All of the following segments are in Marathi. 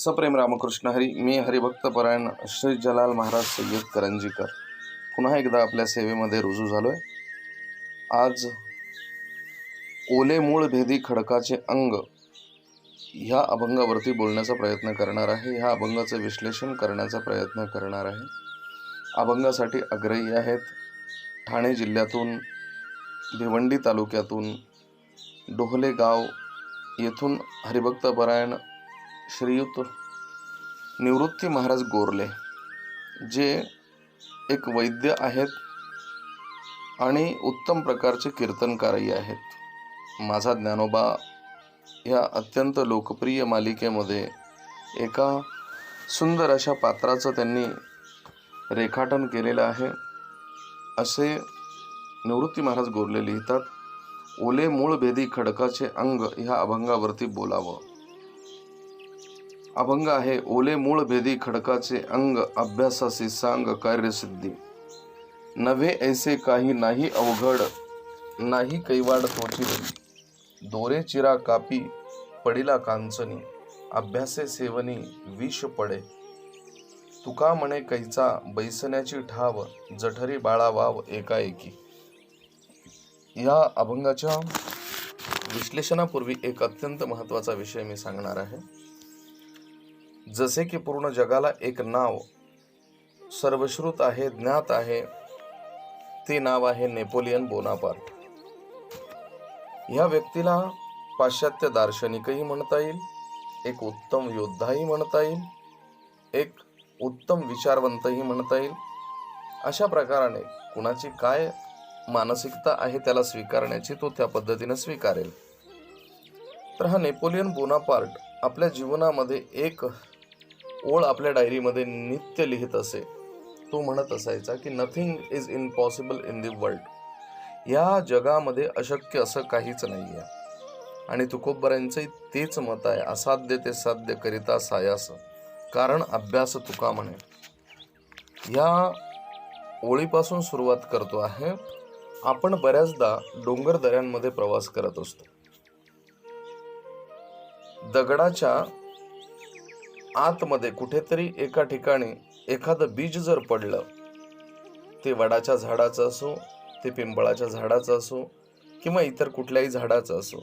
सप्रेम रामकृष्ण हरी. मी हरिभक्त परायण श्री जलाल महाराज सय्यद करंजीकर पुन्हा एकदा आपल्या सेवेमध्ये रुजू झालोय. आज ओले मूळ भेदी खडकाचे अंग ह्या अभंगावरती बोलण्याचा प्रयत्न करणार आहे. ह्या अभंगाचं विश्लेषण करण्याचा प्रयत्न करणार आहे. अभंगासाठी आग्रही आहेत ठाणे जिल्ह्यातून, भिवंडी तालुक्यातून, डोहले गाव येथून हरिभक्त परायण श्रीयुत निवृत्ती महाराज गोरले, जे एक वैद्य आहेत आणि उत्तम प्रकारचे कीर्तनकारही आहेत. माझा ज्ञानोबा या अत्यंत लोकप्रिय मालिकेमध्ये एका सुंदर अशा पात्राचं त्यांनी रेखाटन केलेलं आहे. असे निवृत्ती महाराज गोरले लिहितात, ओले मूळ भेदी खडकाचे अंग ह्या अभंगावरती बोलावं. अभंग आहे, ओले मूळ भेदी खडकाचे अंग अभ्यासासी सांग कार्यसिद्धी. नव्हे ऐसे काही नाही अवघड, नाही कैवाड तोची रवी. दोरे चिरा कापी पडिला कांचनी, अभ्यासे सेवनी विष पडे. तुका म्हणे कैचा बैसण्याची ठाव, जठरी बाळा वाव एकाएकी. या अभंगाच्या विश्लेषणापूर्वी एक अत्यंत महत्त्वाचा विषय मी सांगणार आहे. जसे की पूर्ण जगाला एक नाव सर्वश्रुत आहे, ज्ञात आहे, ते नाव आहे नेपोलियन बोनापार्ट. ह्या व्यक्तीला पाश्चात्य दार्शनिकही म्हणता येईल, एक उत्तम योद्धाही म्हणता येईल, एक उत्तम विचारवंतही म्हणता येईल. अशा प्रकाराने कुणाची काय मानसिकता आहे त्याला स्वीकारण्याची तो त्या पद्धतीने स्वीकारेल. तर हा नेपोलियन बोनापार्ट आपल्या जीवनामध्ये एक ओळ आपल्या डायरीमध्ये नित्य लिहित असे. तो म्हणत असायचा की nothing is impossible in the world. या जगामध्ये अशक्य असं काहीच नाही आहे. आणि तुकोबरायांचंही तेच मत आहे, असाध्य ते साध्य करिता सायास, कारण अभ्यास तुका म्हणे. या ओळीपासून सुरुवात करतो आहे. आपण बऱ्याचदा डोंगर दऱ्यांमध्ये प्रवास करत असतो. दगडाच्या आतमध्ये कुठेतरी एका ठिकाणी एखादं बीज जर पडलं, ते वडाच्या झाडाचं असो, ते पिंपळाच्या झाडाचं असो किंवा इतर कुठल्याही झाडाचं असो,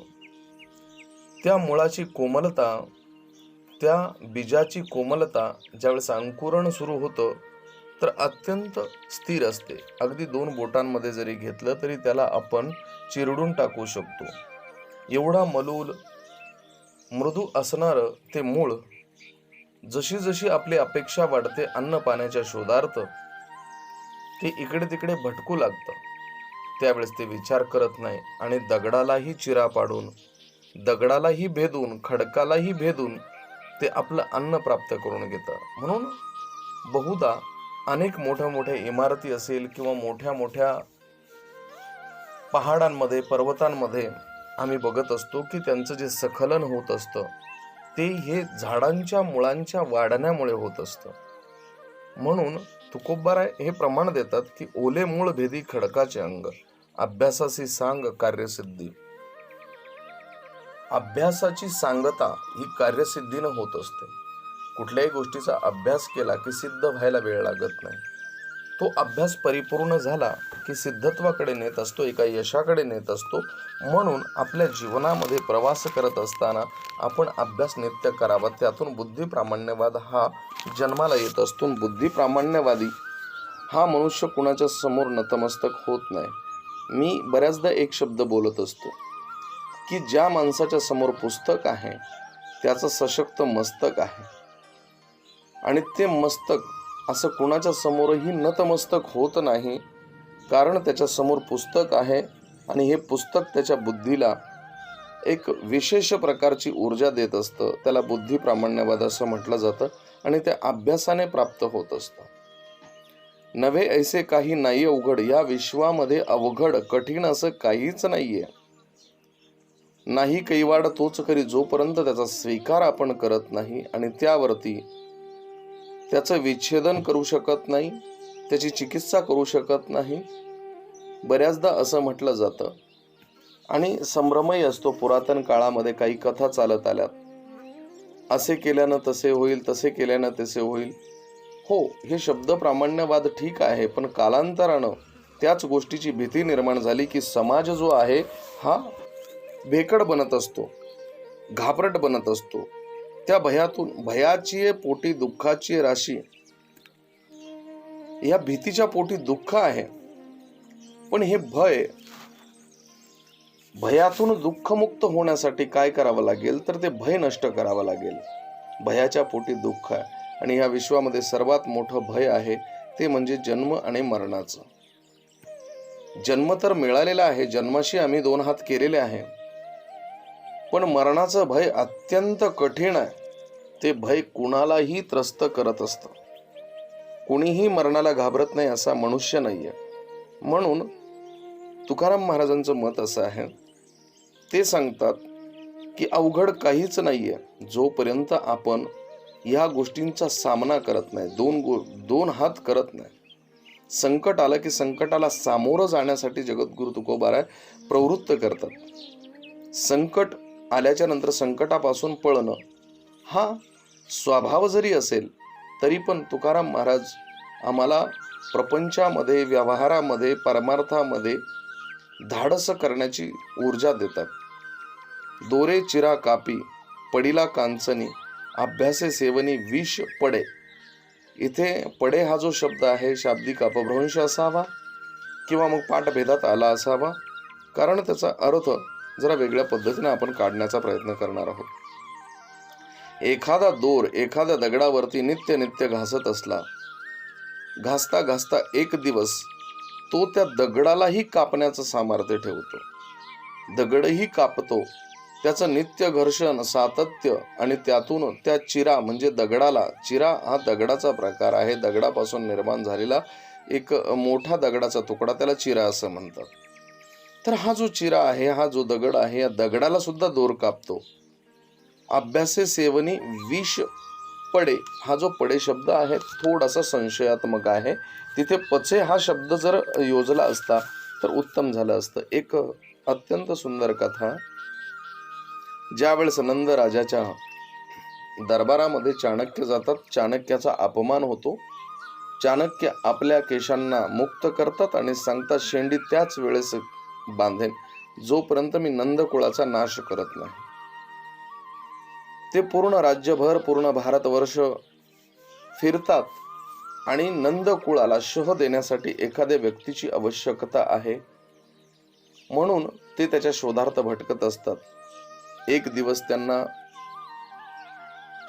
त्या मुळाची कोमलता, त्या बीजाची कोमलता ज्यावेळेस अंकुरण सुरू होतं तर अत्यंत स्थिर असते. अगदी 2 बोटांमध्ये जरी घेतलं तरी त्याला आपण चिरडून टाकू शकतो. एवढा मलूल मृदू असणारं ते मूळ जशी जशी आपली अपेक्षा वाढते अन्न पाण्याच्या शोधार्थ, ते इकडे तिकडे भटकू लागतं. त्यावेळेस ते विचार करत नाही आणि दगडालाही चिरा पाडून, दगडालाही भेदून, खडकालाही भेदून ते आपलं अन्न प्राप्त करून घेतं. म्हणून बहुधा अनेक मोठ्या मोठ्या इमारती असेल किंवा मोठ्या मोठ्या पहाडांमध्ये, पर्वतांमध्ये आम्ही बघत असतो की त्यांचं जे स्खलन होत असतं ते हे झाडांच्या मुळांच्या वाढण्यामुळे होत असतं. म्हणून तुकोबाराय हे प्रमाण देतात की ओले मूळ भेदी खडकाचे अंग अभ्यासाची सांग कार्यसिद्धी. अभ्यासाची सांगता ही कार्यसिद्धीनं होत असते. कुठल्याही गोष्टीचा अभ्यास केला की सिद्ध व्हायला वेळ लागत नाही. तो अभ्यास परिपूर्ण झाला की सिद्धत्वाकडे नेत असतो, एका यशाकडे नेत असतो. म्हणून आपल्या जीवनामध्ये प्रवास करत असताना आपण अभ्यास नित्य करावा. त्यातून बुद्धिप्रामाण्यवाद हा जन्माला येत असतो. बुद्धिप्रामाण्यवादी हा मनुष्य कुणाच्या समोर नतमस्तक होत नाही. मी बऱ्याचदा एक शब्द बोलत असतो की ज्या माणसाच्या समोर पुस्तक आहे त्याचं सशक्त मस्तक आहे. आणि ते मस्तक असं कुणाच्या समोरही नतमस्तक होत नाही, कारण त्याच्या समोर पुस्तक आहे आणि हे पुस्तक त्याच्या बुद्धीला एक विशेष प्रकारची ऊर्जा देत असतं. त्याला बुद्धिप्रामाण्यवाद असं म्हटलं जातं आणि त्या अभ्यासाने प्राप्त होत असतं. नव्हे ऐसे काही नाही अवघड. या विश्वामध्ये अवघड, कठीण असं काहीच नाहीये. नाही कैवाड तोच करी. जोपर्यंत त्याचा स्वीकार आपण करत नाही आणि त्यावरती त्याचं विच्छेदन करू शकत नाही, त्याची चिकित्सा करू शकत नाही. बऱ्याचदा असं म्हटलं जातं आणि संभ्रमही असतो. पुरातन काळामध्ये काही कथा चालत आल्यात असे केल्यानं तसे होईल, तसे केल्यानं तसे होईल. हो, हे शब्द प्रामाण्यवाद ठीक आहे, पण कालांतरानं त्याच गोष्टीची भीती निर्माण झाली की समाज जो आहे हा भेकड बनत असतो, घाबरट बनत असतो. त्या भयाची पोटी दुःखाची राशी, या भीतीच्या पोटी दुःख आहे. पण हे भयातून दुःखमुक्त होण्यासाठी काय करावं लागेल, तर ते भय नष्ट करावं लागेल. भयाच्या पोटी दुःख आहे आणि या विश्वामध्ये सर्वात मोठं भय आहे ते म्हणजे जन्म आणि मरणाचं. जन्म तर मिळालेला आहे, जन्माशी आम्ही 2 हात केलेले आहे, पण मरणाचं भय अत्यंत कठीण आहे. ते भय कुणालाही त्रस्त करत असतं. कुणीही मरणाला घाबरत नाही असा मनुष्य नाहीये. म्हणून तुकाराम महाराजांचं मत असं आहे, ते सांगतात की अवघड काहीच नाहीये जोपर्यंत आपण या गोष्टींचा सामना करत नाही, दोन हात करत नाही. संकट आलं की संकटाला सामोरं जाण्यासाठी जगद्गुरु तुकोबाराय प्रवृत्त करतात. संकट आल्याच्या नंतर संकटापासून पळणं हा स्वभाव जरी असेल तरी पण तुकाराम महाराज आम्हाला प्रपंचामध्ये, व्यवहारामध्ये, परमार्थामध्ये धाडस करण्याची ऊर्जा देतात. दोरे चिरा कापी पडिला कांचनी, अभ्यासे सेवनी विष पडे. इथे पडे हा जो शब्द आहे शाब्दिक अपभ्रंश असावा किंवा मग पाठभेदात आला असावा, कारण त्याचा अर्थ जरा वेगळ्या पद्धतीने आपण काढण्याचा प्रयत्न करणार आहोत. एखादा दोर एखाद्या दगडावरती नित्य घासत असला, घासता घासता एक दिवस तो त्या दगडालाही कापण्याचं सामर्थ्य ठेवतो. दगडही कापतो. त्याचं नित्य घर्षण, सातत्य आणि त्यातून त्या चिरा म्हणजे दगडाला, चिरा हा दगडाचा प्रकार आहे, दगडापासून निर्माण झालेला एक मोठा दगडाचा तुकडा, त्याला चिरा असं म्हणतात. तर हा जो चिरा आहे, हा जो दगड आहे, या दगडाला सुद्धा दोर कापतो. अभ्यासे सेवनी विष पडे, हा जो पडे शब्द आहे थोडासा संशयात्मक आहे. तिथे पचे हा शब्द जर योजला असता तर उत्तम झालं असतं. एक अत्यंत सुंदर कथा. ज्या वेळेस नंद राजाच्या दरबारामध्ये चाणक्य जातात, चाणक्याचा अपमान होतो. चाणक्य आपल्या केशांना मुक्त करतात आणि सांगतात, शेंडी त्याच वेळेस बांधेन जोपर्यंत मी नंद कुळाचा नाश करत नाही. ते पूर्ण राज्यभर, पूर्ण भारतवर्ष फिरतात आणि नंद कुळाला शह देण्यासाठी एखाद्या व्यक्तीची आवश्यकता आहे, म्हणून ते त्याच्या शोधार्थ भटकत असतात. एक दिवस त्यांना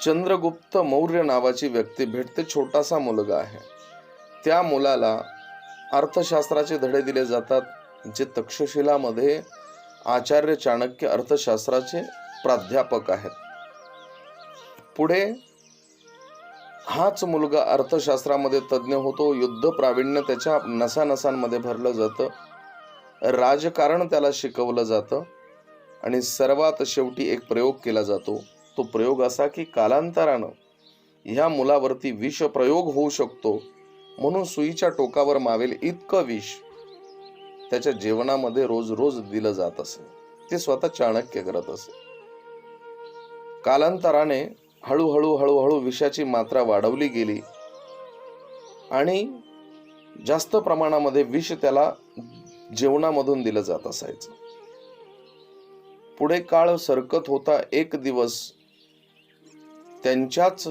चंद्रगुप्त मौर्य नावाची व्यक्ती भेटते. छोटासा मुलगा आहे. त्या मुलाला अर्थशास्त्राचे धडे दिले जातात, जे तक्षशिलामध्ये आचार्य चाणक्य अर्थशास्त्राचे प्राध्यापक आहेत. पुढे हाच मुलगा अर्थशास्त्रामध्ये तज्ज्ञ होतो. युद्ध प्रावीण्य त्याच्या नसानसांमध्ये भरलं जातं. राजकारण त्याला शिकवलं जातं आणि सर्वात शेवटी एक प्रयोग केला जातो. तो प्रयोग असा की कालांतरानं ह्या मुलावरती विष प्रयोग होऊ शकतो, म्हणून सुईच्या टोकावर मावेल इतकं विष त्याच्या जेवणामध्ये रोज रोज दिलं जात असे. ते स्वतः चाणक्य करत असे. कालांतराने हळूहळू विषाची मात्रा वाढवली गेली आणि जास्त प्रमाणामध्ये विष त्याला जेवणामधून दिलं जात असायचं. पुढे काळ सरकत होता. एक दिवस त्यांच्याच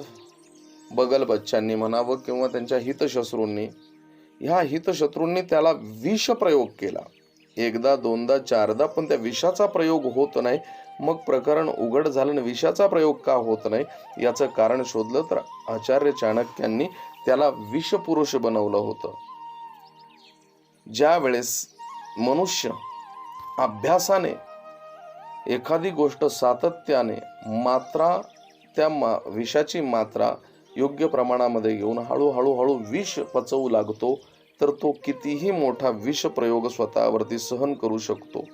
बगल बच्चांनी म्हणावं किंवा त्यांच्या हितशत्रूंनी, ह्या हितशत्रूंनी त्याला विष प्रयोग केला. एकदा, दोनदा, चारदा, पण त्या विषाचा प्रयोग होत नाही. मग प्रकरण उघड झालं. विषाचा प्रयोग का होत नाही याचं कारण शोधलं तर आचार्य चाणक्यांनी त्याला विषपुरुष बनवलं होतं. ज्या वेळेस मनुष्य अभ्यासाने एखादी गोष्ट सातत्याने मात्रा, त्या विषाची मात्रा योग्य प्रमाणामध्ये घेऊन हळूहळू विष पचवू लागतो, तर तो कितीही मोठा विष प्रयोग स्वतःवरती सहन करू शकतो.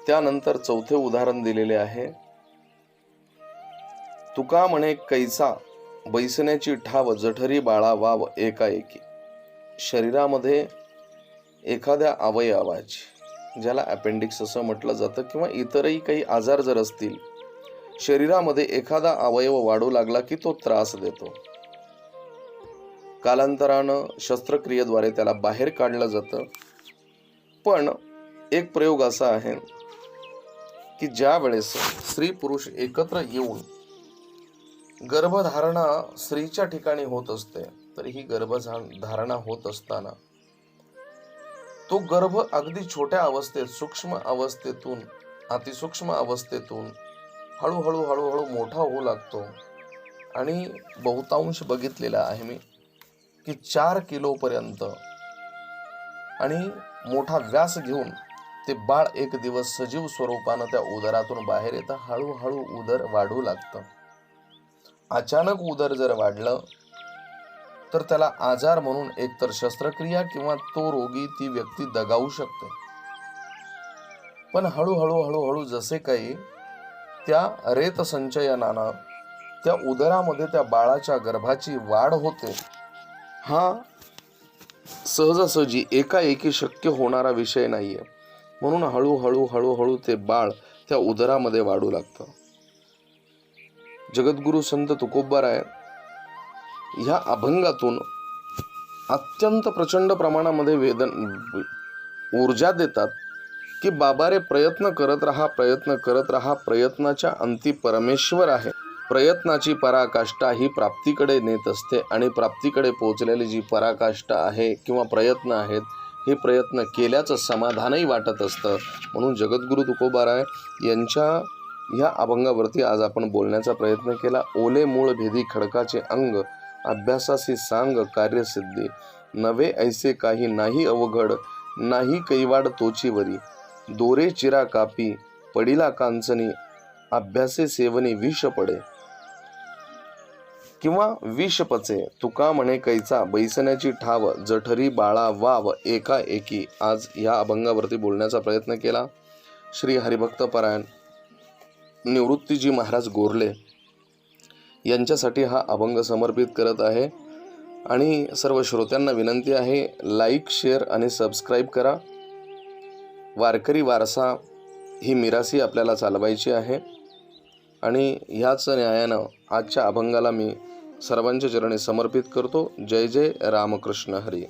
त्यानंतर चौथे उदाहरण दिलेले आहे. तुका म्हणे कैसा बैसण्याची ठाव, जठरी बाळा वाव एकाएकी. शरीरामध्ये एखाद्या अवयवाची, ज्याला अपेंडिक्स असं म्हटलं जातं, किंवा इतरही काही आजार जर असतील शरीरामध्ये एखादा अवयव वाढू लागला की तो त्रास देतो. कालांतरानं शस्त्रक्रियेद्वारे त्याला बाहेर काढलं जातं. पण एक प्रयोग असा आहे की ज्या वेळेस स्त्री पुरुष एकत्र येऊन गर्भधारणा स्त्रीच्या ठिकाणी होत असते, तर ही गर्भधारणा होत असताना तो गर्भ अगदी छोट्या अवस्थेत, सूक्ष्म अवस्थेतून, अतिसूक्ष्म अवस्थेतून हळूहळू हळूहळू मोठा होऊ लागतो. आणि बहुतांश बघितलेला आहे मी की 4 किलोपर्यंत आणि मोठा व्यास घेऊन ते बाळ एक दिवस सजीव स्वरूपानं त्या उदरातून बाहेर येतं. हळूहळू उदर वाढू लागतं. अचानक उदर जर वाढलं तर त्याला आजार म्हणून एकतर शस्त्रक्रिया किंवा तो रोगी, ती व्यक्ती दगावू शकते. पण हळूहळू हळूहळू जसे काही त्या रेत संचयनानं त्या उदरामध्ये त्या बाळाच्या गर्भाची वाढ होते, हा सहजासहजी एकाएकी शक्य होणारा विषय नाहीये. म्हणून हळूहळू हळूहळू ते बाळ त्या उदरामध्ये वाढू लागतं. जगद्गुरु संत तुकोबाराय ह्या अभंगातून अत्यंत प्रचंड प्रमाणामध्ये ऊर्जा देतात की बाबा रे, प्रयत्न करत राहा, प्रयत्न करत राहा. प्रयत्नाच्या अंती परमेश्वर आहे. प्रयत्नाची पराकाष्ठा ही प्राप्तीकडे नेत असते आणि प्राप्तीकडे पोहोचलेली जी पराकाष्ठा आहे किंवा प्रयत्न आहेत, हे प्रयत्न केल्याचं समाधानही वाटत असतं. म्हणून जगद्गुरु तुकोबाराय यांच्या ह्या अभंगावरती आज आपण बोलण्याचा प्रयत्न केला. ओले मूळ भेदी खडकाचे अंग, अभ्यासासी सांग कार्यसिद्धी. नवे ऐसे काही नाही अवघड, नाही कैवाड तोचीवरी. दोरे चिरा कापी पडिला कांचनी, अभ्यासे सेवनी विष पडे. किंवा विष पचे. तुका म्हणे कैचा बैसण्याची ठाव, जठरी बाळा वाव एकाएकी. आज या अभंगावरती बोलण्याचा प्रयत्न केला. श्री हरिभक्तपरायण निवृत्तीजी महाराज गोरले यांच्यासाठी हा अभंग समर्पित करत आहे. आणि सर्व श्रोत्यांना विनंती आहे, लाईक, शेअर आणि सबस्क्राईब करा. वारकरी वारसा ही मिरासी आपल्याला चालवायची आहे आणि ह्याच न्यायानं आजच्या अभंगाला मी सर्वांच्या चरणी समर्पित करतो. जय जय रामकृष्ण हरी.